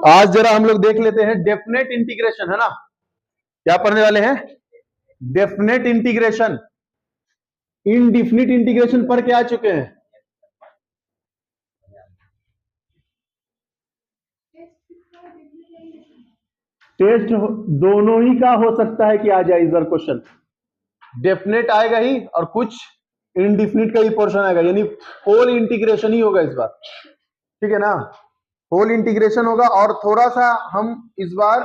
आज जरा हम लोग देख लेते हैं डेफिनेट इंटीग्रेशन, है ना। क्या पढ़ने वाले हैं? Definite integration. इनडिफिनिट इंटीग्रेशन पढ़ के आ चुके हैं। टेस्ट दोनों ही का हो सकता है कि आ जाए इस बार क्वेश्चन। डेफिनेट आएगा ही और कुछ इनडिफिनिट का ही पोर्शन आएगा, यानी होल इंटीग्रेशन ही होगा इस बार, ठीक है ना। होल इंटीग्रेशन होगा और थोड़ा सा हम इस बार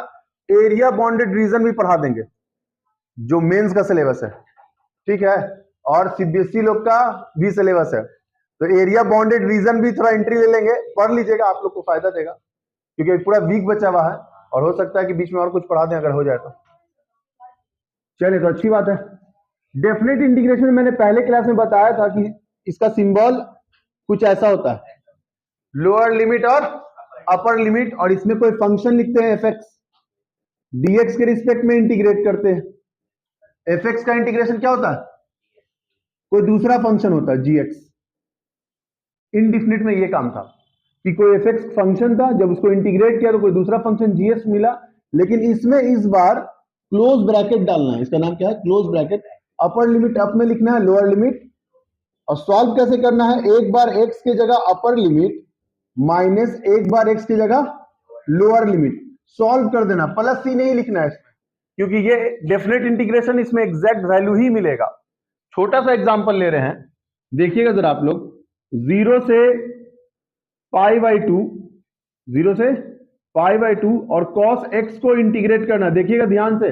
एरिया बॉन्डेड रीजन भी पढ़ा देंगे जो मेंस का सिलेबस है, ठीक है। और सीबीएसई लोग का भी सिलेबस है, तो एरिया बॉन्डेड रीजन भी थोड़ा एंट्री ले लेंगे, पढ़ लीजिएगा, आप लोग को फायदा देगा क्योंकि पूरा वीक बचा हुआ है और हो सकता है कि बीच में और कुछ पढ़ा दें अगर हो जाए तो। चलिए तो अच्छी बात है। डेफिनेट इंटीग्रेशन मैंने पहले क्लास में बताया था कि इसका सिंबल कुछ ऐसा होता है, लोअर लिमिट और अपर लिमिट, और इसमें कोई फंक्शन लिखते हैं एफ एक्स, डीएक्स के रिस्पेक्ट में इंटीग्रेट करते हैं। एफ एक्स का इंटीग्रेशन क्या होता है? कोई दूसरा फंक्शन होता है जीएक्स। इनडिफिनिट में ये काम था कि कोई एफ एक्स फंक्शन था, जब उसको इंटीग्रेट किया तो कोई दूसरा फंक्शन जीएक्स मिला, लेकिन इसमें इस बार क्लोज ब्रैकेट डालना है। इसका नाम क्या है? Close bracket. Upper limit up में लिखना है, लोअर लिमिट, और सॉल्व कैसे करना है? एक बार एक्स की जगह अपर लिमिट माइनस एक बार एक्स की जगह लोअर लिमिट, सॉल्व कर देना। प्लस सी नहीं लिखना है इसमें, क्योंकि ये डेफिनेट इंटीग्रेशन, इसमें एग्जैक्ट वैल्यू ही मिलेगा। छोटा सा एग्जांपल ले रहे हैं, देखिएगा जरा आप लोग। 0 से पाई बाई 2, 0 से पाई बाई 2 और cos x को इंटीग्रेट करना। देखिएगा ध्यान से,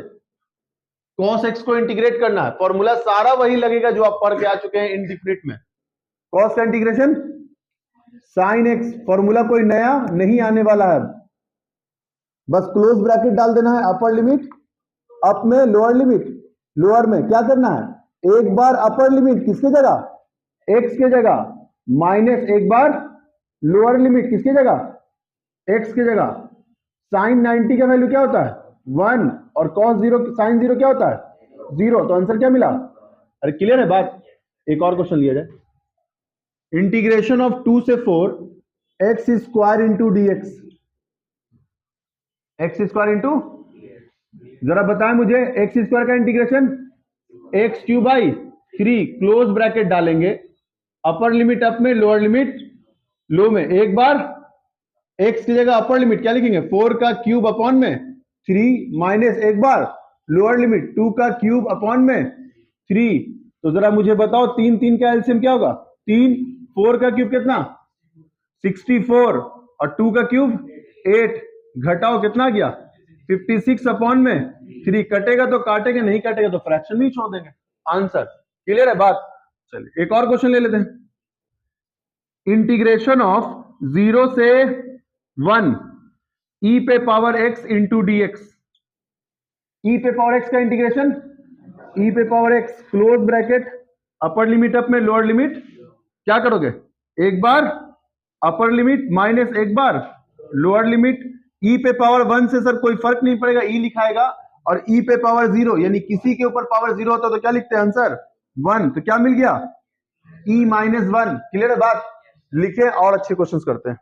cos x को इंटीग्रेट करना है। फॉर्मूला सारा वही लगेगा जो आप पढ़ के आ चुके हैं इनडिफिनिट में। cos का इंटीग्रेशन sin x, फॉर्मूला कोई नया नहीं आने वाला है, बस क्लोज ब्रैकेट डाल देना है। अपर लिमिट अप में, लोअर लिमिट लोअर में, क्या करना है? एक बार अपर लिमिट किसके जगह? x के जगह, माइनस एक बार लोअर लिमिट किसके जगह? x के जगह। साइन 90 का वैल्यू क्या होता है? 1, और cos 0 साइन 0 क्या होता है? 0। तो आंसर क्या मिला? अरे क्लियर है बात? एक और क्वेश्चन लिया जाए। इंटीग्रेशन ऑफ 2 से 4 x square into D x, x square into, जरा बताएं मुझे एक्स स्क्वायर का integration. X cube by 3, close bracket डालेंगे, अपर लिमिट अप में, लोअर लिमिट लो में। एक बार x की जगह अपर लिमिट क्या लिखेंगे? 4 का क्यूब अपॉन में 3, माइनस एक बार लोअर लिमिट 2 का क्यूब अपॉन में 3। तो जरा मुझे बताओ 3 3 का एलसीएम क्या होगा? 3, 4 का क्यूब कितना? 64, और 2 का क्यूब 8, घटाओ कितना गया? 56 अपॉन में 3। कटेगा तो काटेंगे, नहीं कटेगा तो फ्रैक्शन में ही छोड़ देंगे। आंसर क्लियर है बात? चलिए एक और क्वेश्चन ले लेते हैं। इंटीग्रेशन ऑफ 0 से 1 e पे power x into D X. E पे पावर x का इंटीग्रेशन, e पे power x, close bracket, upper limit up में, लोअर लिमिट, क्या करोगे? एक बार अपर लिमिट माइनस एक बार लोअर लिमिट। e पे पावर 1 से सर कोई फर्क नहीं पड़ेगा, e लिखाएगा, और e पे पावर 0 यानी किसी के ऊपर पावर 0 होता तो क्या लिखते हैं? आंसर 1। तो क्या मिल गया? e minus 1। क्लियर है बात? लिखे और अच्छे क्वेश्चंस करते हैं।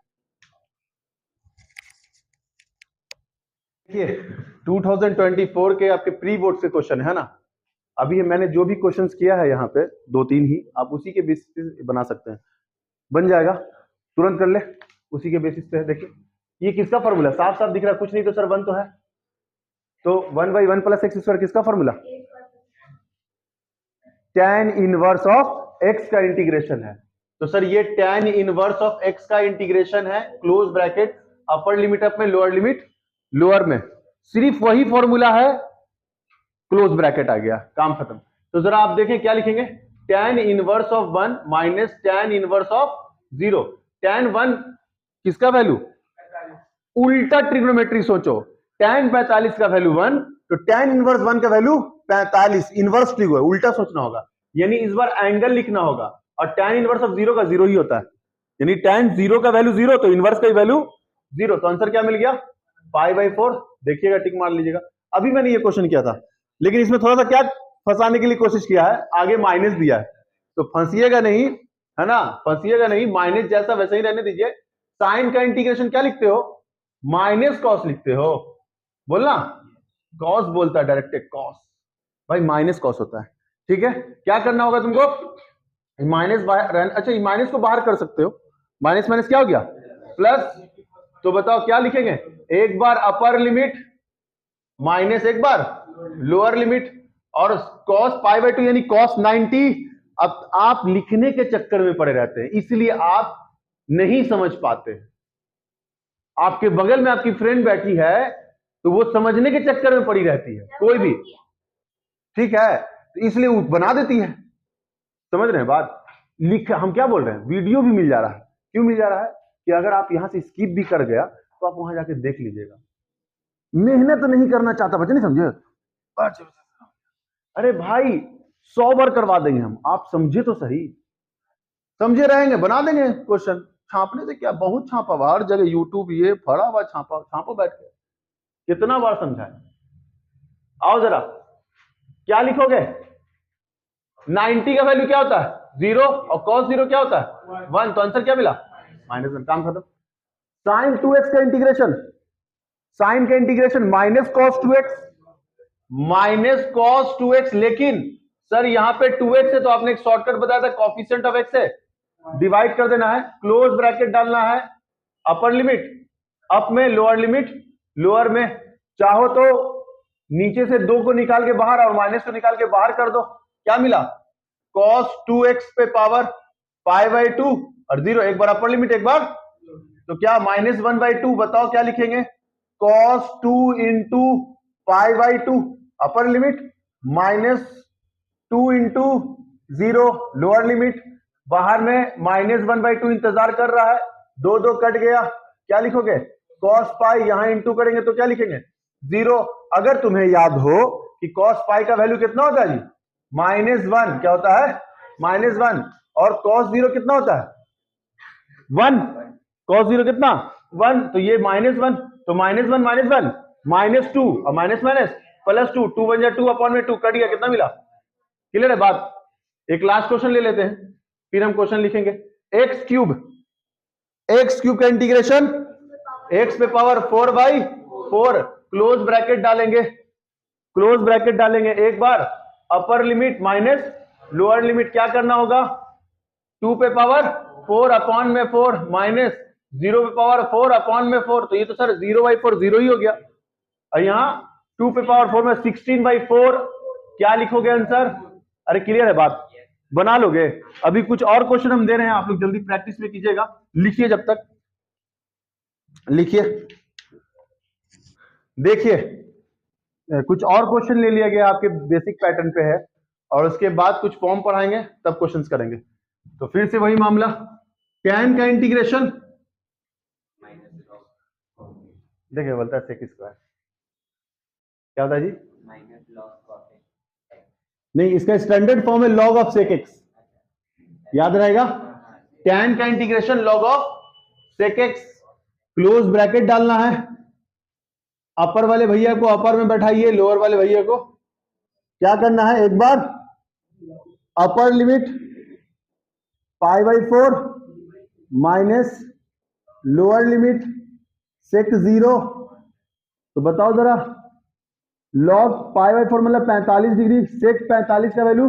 देखिए 2024 के आपके प्री बोर्ड से क्वेश्चन है ना। अभी मैंने जो भी क्वेश्चंस किया है यहाँ पे 2-3 ही, आप उसी के बेसिस पे बना सकते हैं, बन जाएगा, तुरंत कर ले उसी के बेसिस पे। देखिए ये किसका फॉर्मूला? साफ साफ दिख रहा है, कुछ नहीं तो सर 1 तो है, तो 1/1 प्लस एक्स स्क्वायर किसका formula? tan inverse of x का इंटीग्रेशन है। तो सर ये tan इनवर्स ऑफ x का इंटीग्रेशन है, close bracket, upper limit up में, लोअर लिमिट लोअर में, सिर्फ वही फॉर्मूला है, क्लोज ब्रैकेट आ गया, काम खत्म। तो जरा आप देखें क्या लिखेंगे? tan inverse of 1 minus tan inverse of 0। tan 1 किसका वैल्यू? उल्टा ट्रिग्नोमेट्री सोचो, tan 45 का वैल्यू 1, तो tan इनवर्स 1 का वैल्यू 45, इनवर्स ट्रिग्नो है, उल्टा सोचना होगा, यानी इस बार एंगल लिखना होगा, और tan इनवर्स ऑफ 0 का 0 ही होता है, यानी tan 0 का वैल्यू 0 तो इनवर्स का वैल्यू 0। तो आंसर क्या मिल गया? π/4। देखिएगा, टिक मार लीजिएगा। अभी मैंने ये क्वेश्चन किया था, लेकिन इसमें थोड़ा सा क्या फंसाने के लिए कोशिश किया है, आगे माइनस दिया है, तो फंसिएगा नहीं, है ना, फंसिएगा नहीं, माइनस जैसा वैसे ही रहने दीजिए। साइन का इंटीग्रेशन क्या लिखते हो? माइनस कॉस लिखते हो, बोलना कॉस बोलता है डायरेक्ट, कॉस भाई माइनस कॉस होता है। ठीक है, क्या करना होगा तुमको, माइनस बाहर, अच्छा माइनस को बाहर कर सकते हो, माइनस माइनस क्या हो गया प्लस। तो बताओ क्या लिखेंगे, एक बार अपर लिमिट माइनस एक बार लोअर लिमिट, और cos पाई बाई 2 यानी cos 90। अब आप लिखने के चक्कर में पड़े रहते हैं, इसलिए आप नहीं समझ पाते। आपके बगल में आपकी फ्रेंड बैठी है तो वो समझने के चक्कर में पड़ी रहती है, कोई भी, ठीक है, तो इसलिए वो बना देती है। समझ रहे हैं बात, लिख हम क्या बोल रहे हैं, वीडियो भी मिल जा रहा है। क्यों मिल जा रहा है कि अगर आप यहां से स्किप भी कर गया तो आप वहां जाके देख लीजिएगा। मेहनत नहीं करना चाहता बच्चे, नहीं समझे, अरे भाई 100 बार करवा देंगे हम, आप समझे तो सही, समझे रहेंगे, बना देंगे क्वेश्चन। छापने से क्या, बहुत छापा हुआ हर जगह, यूट्यूब ये फड़ा हुआ, छापा छापो बैठ के, कितना बार समझाए। आओ जरा, क्या लिखोगे, 90 का वैल्यू क्या होता है 0 और cos 0 क्या होता है 1, तो आंसर क्या मिला -1, काम खत्म। साइन 2x का इंटीग्रेशन, साइन का इंटीग्रेशन माइनस cos 2x, लेकिन सर यहाँ पे 2x है तो आपने एक शॉर्टकट बताया था, कॉफिशिएंट ऑफ x है, डिवाइड कर देना है, क्लोज ब्रैकेट डालना है, अपर लिमिट अप में, लोअर लिमिट लोअर में, चाहो तो नीचे से 2 को निकाल के बाहर और माइनस को निकाल के बाहर कर दो, क्या मिला cos 2x पे पावर पाई बाई 2 और 0, एक बार अपर लिमिट एक बार, तो क्या -1/2, बताओ क्या लिखेंगे, cos 2 into pi by 2 upper limit, -2 into 0 lower limit, बाहर में -1/2 इंतजार कर रहा है, 2 कट गया, क्या लिखोगे cos पाई, यहां इंटू करेंगे तो क्या लिखेंगे 0। अगर तुम्हें याद हो कि cos पाई का वैल्यू कितना होता है जी -1, क्या होता है -1, और cos 0 कितना होता है 1, cos 0 कितना 1, तो ये -1, तो -1 -2 और माइनस माइनस +2, 2 बन जाए 2 अपॉन में 2 कट गया, कितना मिला, क्लियर है बात। एक लास्ट क्वेश्चन ले लेते हैं, फिर हम क्वेश्चन लिखेंगे। एक्स क्यूब का इंटीग्रेशन x पे पावर 4/4, क्लोज ब्रैकेट डालेंगे, क्लोज ब्रैकेट डालेंगे, एक बार upper limit minus lower limit, क्या करना होगा 2 पे पावर 4 अपॉन में 4 माइनस 0 पे पावर 4 अपॉन में 4, तो ये तो सर 0/4 0 ही हो गया, और यहां 2 पे पावर 4 में 16/4, क्या लिखोगे आंसर, अरे क्लियर है बात, बना लोगे। अभी कुछ और क्वेश्चन हम दे रहे हैं, आप लोग जल्दी प्रैक्टिस में कीजिएगा, लिखिए जब तक, लिखिए, देखिए कुछ और क्वेश्चन ले लिया गया आपके बेसिक पैटर्न पे है, और उसके बाद कुछ फॉर्म पढ़ाएंगे तब क्वेश्चंस करेंगे। तो फिर से वही मामला, tan का इंटीग्रेशन, देखिए बोलता है सेक स्क्वायर, क्या होता है जी, नहीं इसका स्टैंडर्ड फॉर्म है log ऑफ sec x, याद रहेगा, tan का integration log of sec x, close bracket डालना है, अपर वाले भैया को अपर में बैठाइए, लोअर वाले भैया को क्या करना है, एक बार upper limit pi by 4 minus lower limit sec 0, तो बताओ जरा log पाई बाई 4 मतलब 45 डिग्री, सेक 45 का वैल्यू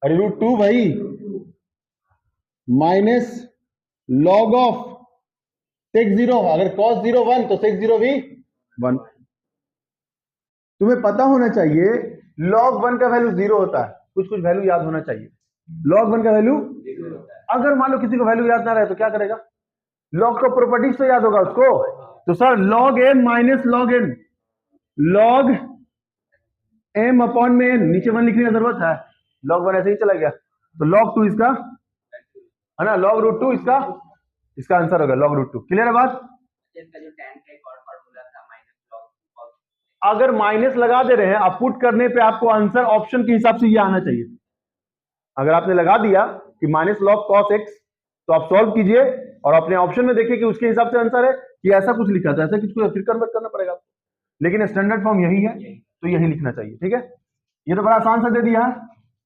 √2 भाई, माइनस log ऑफ सेक 0, अगर cos 0 1 तो सेक 0 भी 1। तुम्हें पता होना चाहिए log 1 का वैल्यू 0 होता है, कुछ कुछ वैल्यू याद होना चाहिए, log 1 का वैल्यू, अगर मान लो किसी को वैल्यू याद ना रहे तो क्या करेगा, log का प्रॉपर्टीज तो याद होगा उसको, तो sir log m minus log n, log m upon में n, नीचे 1 लिखने की जरूरत है, log 1 ऐसे ही चला गया, तो log 2 इसका है ना, log √2 इसका आंसर होगा log √2, क्लियर है बात। अगर माइनस लगा दे रहे हैं, आप पुट करने पे आपको आंसर ऑप्शन के हिसाब से ये आना चाहिए, अगर आपने लगा दिया कि -log cos x, तो आप सॉल्व कीजिए और अपने ऑप्शन में देखिए कि उसके हिसाब से आंसर है कि ऐसा कुछ लिखा था, ऐसा कुछ फिर कन्वर्ट करना पड़ेगा, लेकिन स्टैंडर्ड फॉर्म यही है तो यही लिखना चाहिए, ठीक है। ये तो बड़ा आसान सा दे दिया है,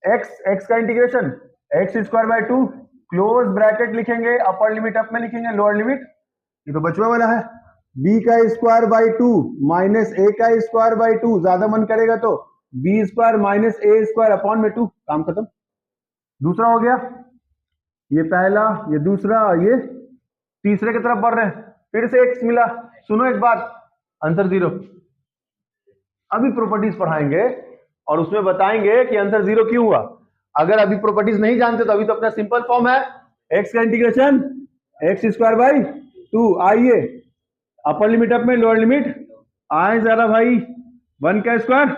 x का इंटीग्रेशन x²/2, क्लोज ब्रैकेट लिखेंगे, अपर लिमिट अप में लिखेंगे, लोअर लिमिट, ये तो बचवा वाला है, बी का स्क्वायर बाई 2 माइनस ए का स्क्वायर बाई 2, ज्यादा मन करेगा तो बी स्क्वायर माइनस ए स्क्वायर अपॉन में 2, काम खत्म। दूसरा हो गया, ये पहला, ये दूसरा, ये तीसरे की तरफ बढ़ रहे हैं, फिर से एक्स मिला। सुनो एक बात, आंसर 0। अभी प्रॉपर्टीज पढ़ाएंगे और उसमें बताएंगे कि आंसर 0 क्यों हुआ। अगर अभी प्रॉपर्टीज नहीं जानते तो अभी तो अपना सिंपल फॉर्म है, एक्स का इंटीग्रेशन एक्स स्क्वायर बाई 2। आइए अपर लिमिट अप में लोअर लिमिट आए जरा भाई, 1 का स्क्वायर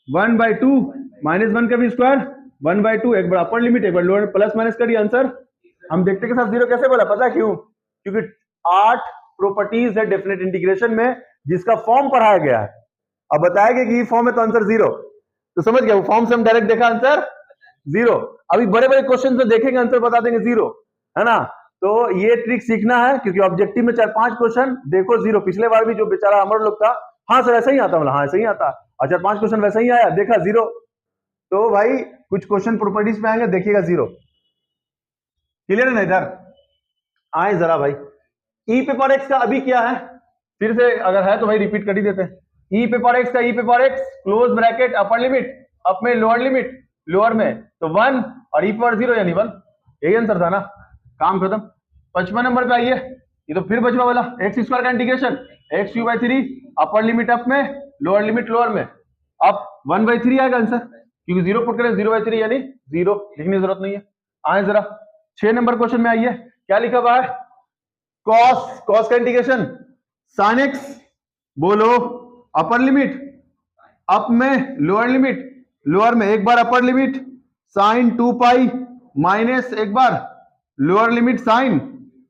1/2 माइनस 1 का भी स्क्वायर 1/2, एक बार अपर लिमिट एक बार लोअर, प्लस माइनस करिए आंसर। हम देखते के साथ 0 कैसे बोला, पता है क्यों? क्योंकि 8 प्रॉपर्टीज है डेफिनेट इंटीग्रेशन में जिसका फॉर्म पढ़ाया गया है। अब बताएंगे कि ये फॉर्म है तो आंसर 0, तो समझ गया, वो फॉर्म से हम डायरेक्ट देखा आंसर 0। अभी बड़े बड़े क्वेश्चन से देखेंगे आंसर बता देंगे 0, है ना। तो ये ट्रिक सीखना है क्योंकि ऑब्जेक्टिव में 4-5 क्वेश्चन देखो 0। पिछले बार भी जो बेचारा अमर लोग था, हाँ सर ऐसा ही आता, मतलब हाँ ऐसा ही आता, और 4-5 क्वेश्चन वैसा ही आया, देखा 0। तो भाई कुछ क्वेश्चन प्रॉपर्टीज पे आएंगे, देखिएगा 0। क्लियर है ना? इधर आए जरा भाई, ई पे पावर एक्स का अभी क्या है, फिर से अगर है तो भाई रिपीट कर ही देते हैं। ई पे पावर एक्स का ई पे power x close bracket upper limit up में लोअर लिमिट लोअर में तो 1 और ई पे पावर 0 यानी 1, यही आंसर था ना, काम खत्म। 55 नंबर पे आइए, ये तो फिर बचवा वाला एक्स स्क्वायर का integration x Q by 3 upper limit up में लोअर लिमिट लोअर में, अब 1/3 आएगा आंसर, क्योंकि 0 पुट करें 0/3 यानी 0, लिखने की जरूरत नहीं है। आए जरा 6 नंबर क्वेश्चन में आइए, क्या लिखा हुआ है, कॉस का इंटीग्रेशन साइन एक्स, बोलो अपर लिमिट अप में लोअर लिमिट लोअर में, एक बार upper limit sine 2 pi minus एक बार लोअर लिमिट साइन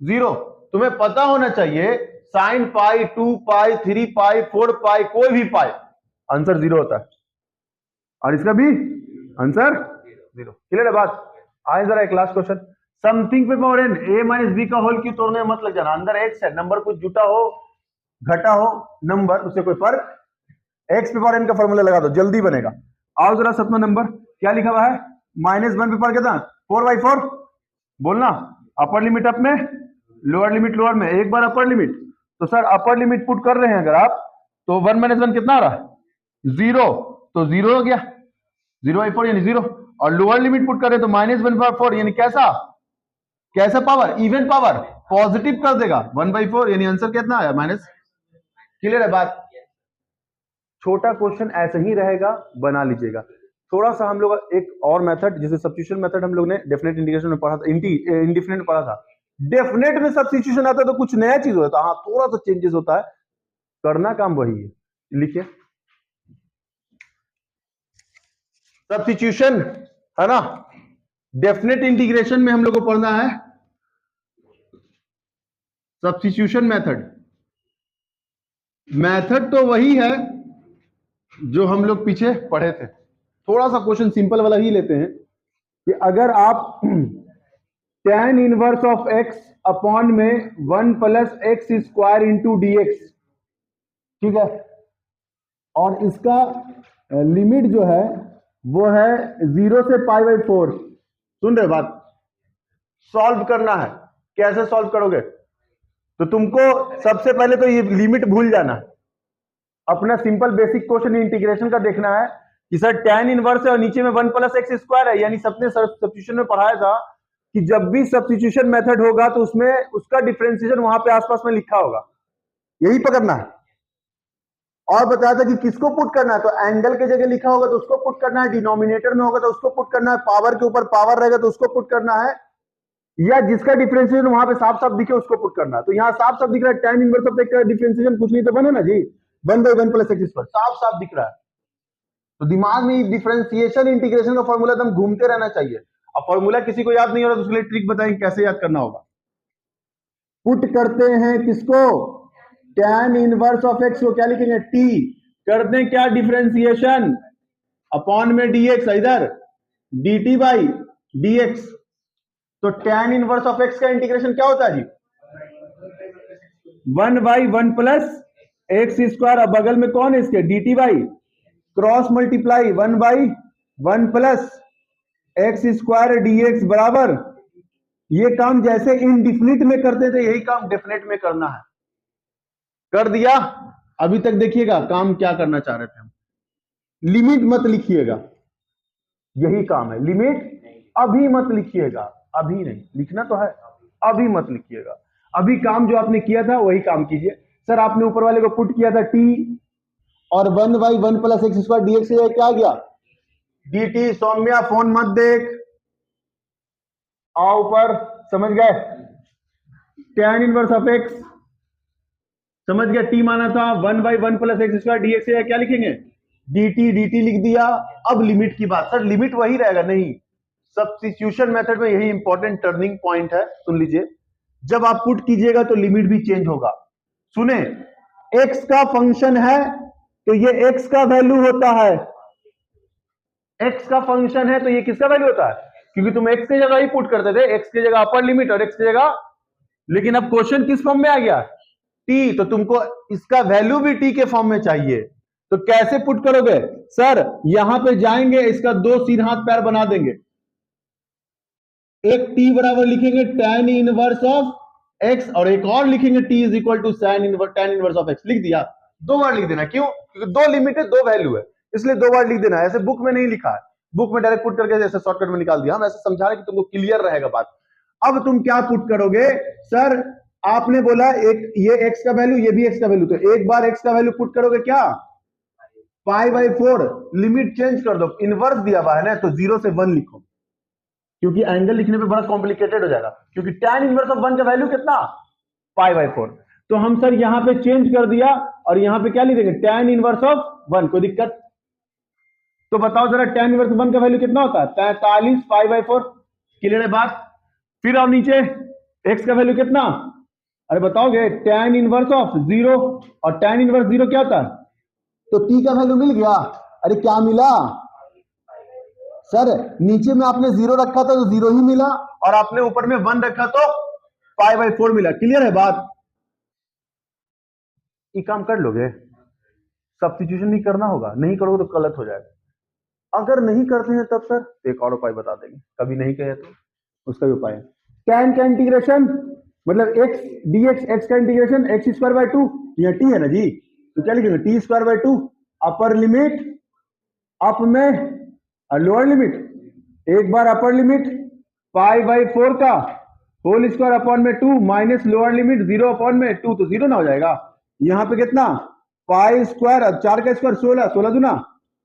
0। तुम्हें पता होना चाहिए साइन पाई 2 पाई 3 पाई 4 पाई कोई भी पाई आंसर 0 होता है, और इसका भी आंसर 0। क्लियर है बात? आए जरा एक लास्ट क्वेश्चन, समथिंग पे power n a minus b का होल क्यों तोड़ने में मत लग जाना, अंदर x है, नंबर कुछ जुटा हो घटा हो नंबर, उससे कोई फर्क, x पे पावर n का फॉर्मूला लगा दो जल्दी बनेगा। आओ जरा 7वां नंबर, क्या लिखा हुआ है, -1 पे पावर कितना 4/4, बोलना अपर लिमिट अप में लोअर लिमिट लोअर में, एक बार अपर लिमिट, तो सर अपर लिमिट पुट कर रहे हैं अगर आप तो 1 - 1 कितना आ रहा है 0, तो 0 हो गया 0/4 यानी 0, और लोअर लिमिट पुट करें तो -1/4 यानी कैसा पावर, इवन पावर, पॉजिटिव कर देगा 1/4 यानी आंसर कितना आया माइनस। क्लियर है बात? छोटा क्वेश्चन ऐसे ही रहेगा, बना लीजिएगा। थोड़ा सा हम लोग एक और मेथड जैसे सब्स्टिट्यूशन मेथड हम लोग ने डेफिनेट इंटीग्रेशन में पढ़ा था, इंडिफिनेट में पढ़ा था, डेफिनेट में सब्स्टिट्यूशन आता है तो कुछ नया चीज होता है, हाँ थोड़ा सा चेंजेस होता है, करना काम वही है। लिखिए सब्स्टिट्यूशन, है ना, डेफिनेट इंटीग्रेशन में हम लोग को पढ़ना है सब्स्टिट्यूशन मेथड तो वही है जो हम लोग पीछे पढ़े थे। थोड़ा सा क्वेश्चन सिंपल वाला ही लेते हैं कि अगर आप tan inverse of x upon में 1 + x स्क्वायर इंटू dx, ठीक है, और इसका लिमिट जो है वो है 0 से π/4, सुन रहे बात, सॉल्व करना है। कैसे सॉल्व करोगे, तो तुमको सबसे पहले तो ये लिमिट भूल जाना है, अपना सिंपल बेसिक क्वेश्चन इंटीग्रेशन का देखना है कि सर tan इनवर्स है और नीचे में 1 + x स्क्वायर है, यानी सबने सब्स्टिट्यूशन में पढ़ाया था कि जब भी सब्स्टिट्यूशन मेथड होगा तो उसमें उसका डिफरेंशिएशन वहां पे आसपास में लिखा होगा, यही पकड़ना है। और बताया था कि किसको पुट करना है, तो एंगल के जगह लिखा होगा तो उसको पुट करना है, डिनोमिनेटर में होगा तो उसको पुट करना है, पावर के ऊपर पावर रहेगा तो उसको पुट करना है, या जिसका डिफरेंशिएशन वहां पे साफ साफ दिखे उसको पुट करना है। तो यहाँ साफ साफ दिख रहा है tan इनवर्स ऑफ x का डिफरेंशिएशन कुछ नहीं तो बने ना जी 1/1 + x स्क्वायर, साफ साफ दिख रहा है। तो दिमाग में डिफरेंशिएशन इंटीग्रेशन का फॉर्मूला एकदम घूमते रहना चाहिए। अब फॉर्मूला किसी को याद नहीं हो रहा तो उसके लिए ट्रिक बताएंगे कैसे याद करना होगा। पुट करते हैं किसको, tan इनवर्स ऑफ x को क्या लिखेंगे t, कर दें क्या डिफरेंशिएशन अपॉन में dx, इधर dt/dx, तो tan इनवर्स ऑफ x का इंटीग्रेशन क्या होता है जी 1/1 + x स्क्वायर, अब बगल में कौन है इसके dt/, cross multiply 1/1 + x square dx बराबर, ये काम जैसे इनडिफिनिट में करते थे यही काम डेफिनेट में करना है। कर दिया। अभी तक देखिएगा काम क्या करना चाह रहे थे हम, लिमिट मत लिखिएगा, यही काम है, लिमिट अभी मत लिखिएगा, अभी नहीं लिखना तो है, अभी मत लिखिएगा। अभी काम जो आपने किया था वही काम कीजिए। सर आपने ऊपर वाले को पुट किया था टी और 1/1 + x² dx से क्या आ गया dt। सौम्या फोन मत देख, आओ ऊपर, समझ गए, tan इनवर्स ऑफ x, समझ गया, t माना था 1/1 + x² dx से क्या लिखेंगे dt लिख दिया। अब लिमिट की बात, सर लिमिट वही रहेगा, नहीं, सब्स्टिट्यूशन मेथड में यही इंपॉर्टेंट टर्निंग पॉइंट है, सुन लीजिए। जब आप पुट कीजिएगा तो लिमिट भी चेंज होगा। सुने, x का फंक्शन है तो ये x का वैल्यू होता है, x का फंक्शन है तो ये किसका वैल्यू होता है, क्योंकि तुम x की जगह ही पुट करते थे, x की जगह अपर लिमिट और x की जगह, लेकिन अब क्वेश्चन किस फॉर्म में आ गया t, तो तुमको इसका वैल्यू भी t के फॉर्म में चाहिए, तो कैसे पुट करोगे सर, यहां पे जाएंगे, इसका दो सीधा हाथ पैर बना देंगे, एक t बराबर लिखेंगे tan इनवर्स ऑफ x और एक और लिखेंगे t is equal to tan inverse of x। लिख दिया, दो बार लिख देना, क्यों, क्योंकि दो लिमिट है दो वैल्यू है, इसलिए दो बार लिख देना है। ऐसे बुक में नहीं लिखा है, बुक में डायरेक्ट पुट करके जैसे शॉर्टकट में निकाल दिया, हम ऐसे समझा रहे कि तुमको क्लियर रहेगा बात। अब तुम क्या पुट करोगे सर, आपने बोला एक ये x का वैल्यू, ये भी x का वैल्यू, तो एक बार x का वैल्यू पुट करोगे क्या π/4, लिमिट चेंज कर दो, इनवर्स दिया हुआ है ना, तो 0 से 1 लिखो, क्योंकि एंगल लिखने पे बड़ा कॉम्प्लिकेटेड हो जाएगा, क्योंकि tan इनवर्स ऑफ 1 का वैल्यू कितना π/4, तो हम सर यहां पे चेंज कर दिया और यहां पे क्या लिख देंगे tan इनवर्स ऑफ 1, कोई दिक्कत, तो बताओ जरा tan इनवर्स 1 का वैल्यू कितना होता है 43 π/4, क्लियर है बात। फिर आओ नीचे, x का वैल्यू कितना, अरे बताओगे tan इनवर्स ऑफ 0, और tan इनवर्स 0 क्या होता है, तो t का वैल्यू मिल गया, अरे क्या मिला सर, नीचे में आपने 0 रखा था तो 0 ही मिला, और आपने ऊपर में 1 रखा तो π/4 मिला, क्लियर है बात। ये काम कर लोगे, सब्स्टिट्यूशन भी करना होगा, नहीं करोगे तो गलत हो जाएगा। अगर नहीं करते हैं तब सर एक और उपाय बता देंगे, कभी नहीं कहे तो उसका भी उपाय है, tan का इंटीग्रेशन मतलब x dx, x का इंटीग्रेशन x²/2, यहाँ t है ना जी, तो क्या लिखेंगे t²/2, अपर लिमिट अप में और लोअर लिमिट, एक बार अपर लिमिट π/4 का होल स्क्वायर अपॉन में 2 माइनस लोअर लिमिट 0 अपॉन में 2, तो 0 ना हो जाएगा, यहां पे कितना π² 4 का स्क्वायर 16, 16 दूना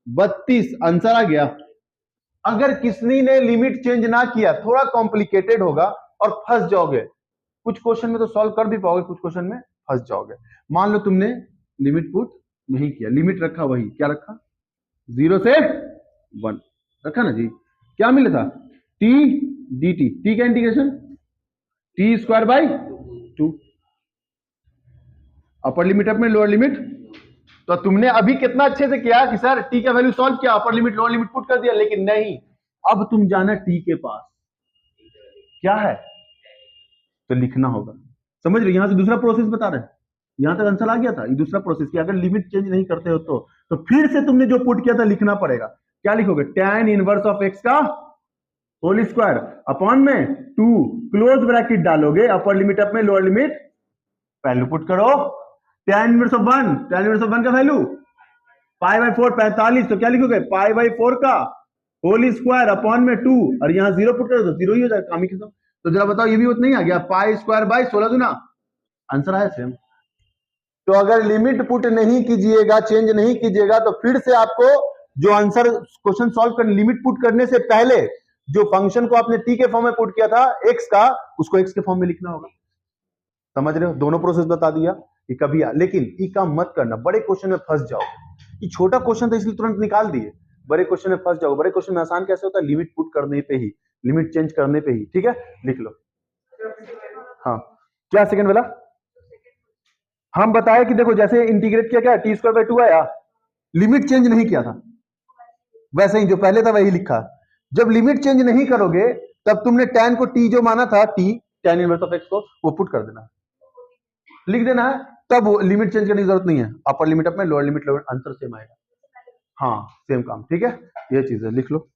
32, आंसर आ गया। अगर किसी ने लिमिट चेंज ना किया थोड़ा कॉम्प्लिकेटेड होगा और फंस जाओगे, कुछ क्वेश्चन में तो सॉल्व कर भी पाओगे, कुछ क्वेश्चन में फंस जाओगे। मान लो तुमने लिमिट पुट नहीं किया, लिमिट रखा वही, क्या रखा 0 से 1 रखा ना जी, क्या मिला था t dt, t का इंटीग्रेशन t²/2, अपर लिमिट अप में लोअर लिमिट, तो तुमने अभी कितना अच्छे से किया कि सर t का वैल्यू सॉल्व किया, upper limit lower limit put कर दिया, लेकिन नहीं, अब तुम जाना t के पास क्या है तो लिखना होगा, समझ रहे, यहां से दूसरा प्रोसेस बता रहे हैं, यहां तक आंसर आ गया था, ये दूसरा प्रोसेस कि अगर लिमिट चेंज नहीं करते हो तो फिर से तुमने जो पुट किया था लिखना पड़ेगा, क्या लिखोगे tan इनवर्स ऑफ x का होल स्क्वायर अपॉन में 2 क्लोज ब्रैकेट डालोगे, अपर लिमिट अप में लोअर लिमिट वैल्यू पुट करो, tan inverse of 1, tan inverse of 1 का वैल्यू π/4 45, तो क्या लिखोगे π/4 का होल स्क्वायर अपॉन में 2, और यहां 0 पुट करो तो 0 ही हो जाएगा, काम ही खत्म। तो जरा बताओ ये भी उतना ही आ गया π² 16 दूना, आंसर आया सेम। तो अगर लिमिट पुट नहीं कीजिएगा, चेंज नहीं कीजिएगा, तो फिर से आपको जो आंसर क्वेश्चन सॉल्व करने, लिमिट पुट करने से पहले जो फंक्शन को आपने t के फॉर्म में पुट किया था x का, उसको x के फॉर्म में लिखना होगा, समझ रहे हो, दोनों प्रोसेस बता दिया कि कभी लेकिन ई काम मत करना, बड़े क्वेश्चन में फंस जाओ, ये छोटा क्वेश्चन था इसलिए तुरंत निकाल दिए, बड़े क्वेश्चन में फंस जाओ। बड़े क्वेश्चन में आसान कैसे होता है, लिमिट पुट करने पे ही, लिमिट चेंज करने पे ही, ठीक है, लिख लो। हाँ क्या सेकंड वाला, हम बताए कि देखो जैसे इंटीग्रेट किया, क्या t²/2 आया, लिमिट चेंज नहीं किया था, वैसे ही जो पहले था वही लिखा। जब लिमिट चेंज नहीं करोगे तब तुमने tan को t जो माना था, t tan inverse of x को वो पुट कर देना, लिख देना है, तब लिमिट चेंज करने की जरूरत नहीं है, अपर लिमिट अप में lower limit lower, answer same आएगा, हाँ सेम काम, ठीक है, ये चीज है, लिख लो।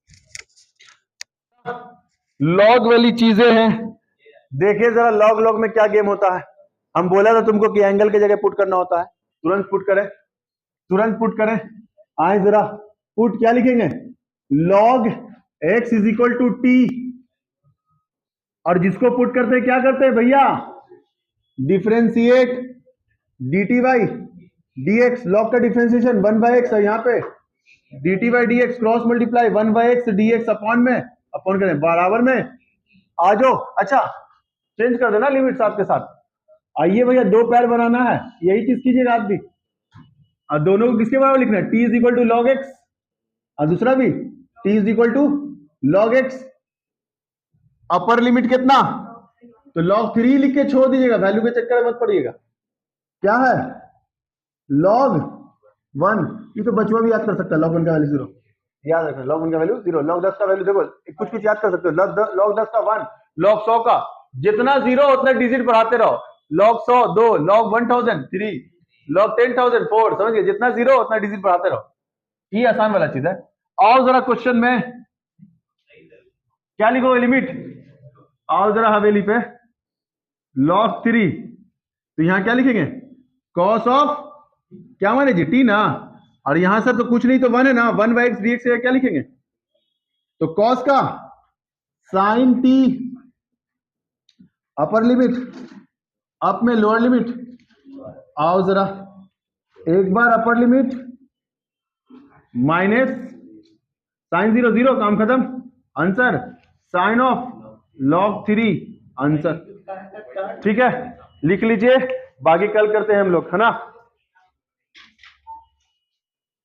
लॉग वाली चीजें हैं, देखिए जरा लॉग में क्या गेम होता है, हम बोला था तुमको कि एंगल की जगह पुट करना होता है। तुरंत पुट करें, तुरंत पुट करें। आए जरा पुट क्या लिखेंगे, log x is equal to t, और जिसको पुट करते हैं क्या करते हैं भैया, differentiate dt by dx, log का डिफरेंशिएशन 1/x है, यहाँ पे dt by dx cross multiply 1/x dx upon में, अपॉन करें बराबर में आ जाओ। अच्छा चेंज कर देना लिमिट्स आपके साथ। आइए भैया दो पैर बनाना है, यही चीज कीजिएगा आप भी, और दोनों को किसके बराबर लिखना है, t is equal to log x, और दूसरा भी t is equal to log x. Upper limit कितना, तो log 3 लिख के छोड़ दीजिएगा, वैल्यू के चक्कर में मत पड़िएगा। क्या है, log 1, ये तो बचवा भी याद कर सकता है, log 1 का वैल्यू 0 याद रखना, log 1 का वैल्यू 0, log 10 का वैल्यू देखो कुछ कुछ याद कर सकते हो, log 10 का 1, log 100 का, जितना 0 उतना डिजिट बढ़ाते रहो, log 100 2, log 1000 3, log 10,000 4, समझ गए, जितना 0 उतना डिजिट बढ़ाते रहो, ये आसान वाला चीज है। और जरा क्वेश्चन में क्या लिखोगे, लिमिट, आओ जरा हवेली पे, log 3, तो यहां क्या लिखेंगे, cos ऑफ क्या माने जी, टी ना, और यहां सर तो कुछ नहीं तो 1 है ना, 1/x dx है, क्या लिखेंगे, तो cos का sin t, अपर लिमिट, अप में लोअर लिमिट, आओ जरा एक बार अपर लिमिट माइनस साइन 0 0, काम खत्म, answer sine of log 3 answer. ठीक है लिख लीजिए, बाकी कल करते हैं हम लोग, है ना।